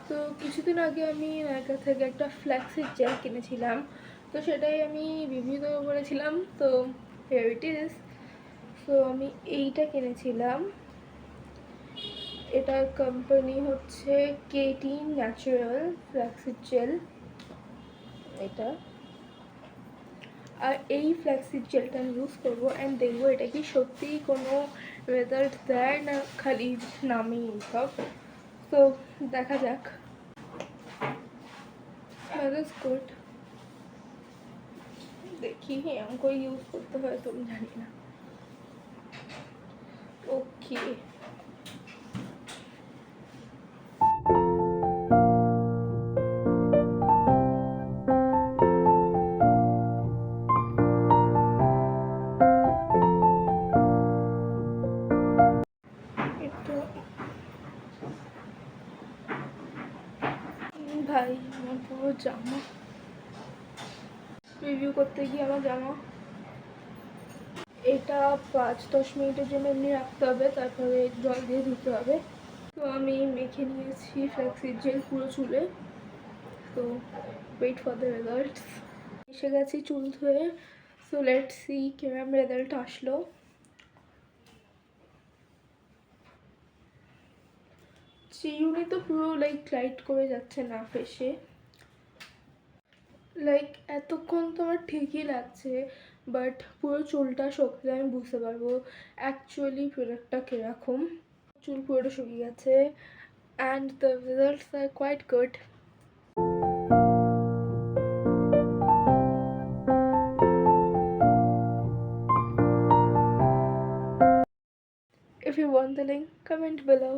তো কিছুদিন আগে আমি নায়কা থেকে একটা ফ্ল্যাক্সিড জেল কিনেছিলাম, তো সেটাই আমি রিভিউ দেবো বলেছিলাম। তো হিয়ার ইট ইজ। তো আমি এইটা কিনেছিলাম, এটা কোম্পানি হচ্ছে কেটি ন্যাচারাল ফ্ল্যাক্সিড জেল এটা। আর এই ফ্ল্যাক্সিড জেলটা আমি ইউজ করবো অ্যান্ড দেখবো এটা কি সত্যিই কোনো রেজাল্ট দেয় না খালি নামেই সব। তো দেখা যাক। গুড, দেখি এরকম করে ইউজ করতে হয় তো আমি জানি না। ওকে, ভাই আমার পুরো জামা রিভিউ করতে গিয়ে আমার জামা। এটা 5-10 মিনিটের জন্য এমনি রাখতে হবে, তারপরে জল দিয়ে ধুতে হবে। তো আমি মেখে নিয়েছি ফ্ল্যাক্সিড জেল পুরো চুলে। তো ওয়েট ফর দ্য রেজাল্টস। এসে গেছি চুল ধুয়ে। সো লেটস সি কিরম রেজাল্ট আসলো। চিরুনি তো পুরো লাইক লাইট করে যাচ্ছে না ফেসে, লাইক এতক্ষণ তো আমার ঠিকই লাগছে, বাট পুরো চুলটা শুকলে আমি বুঝতে পারবো অ্যাকচুয়ালি প্রোডাক্টটা কীরকম। চুল পুরোটা শুকিয়ে গেছে and the results are quite good. If you want the link, comment below.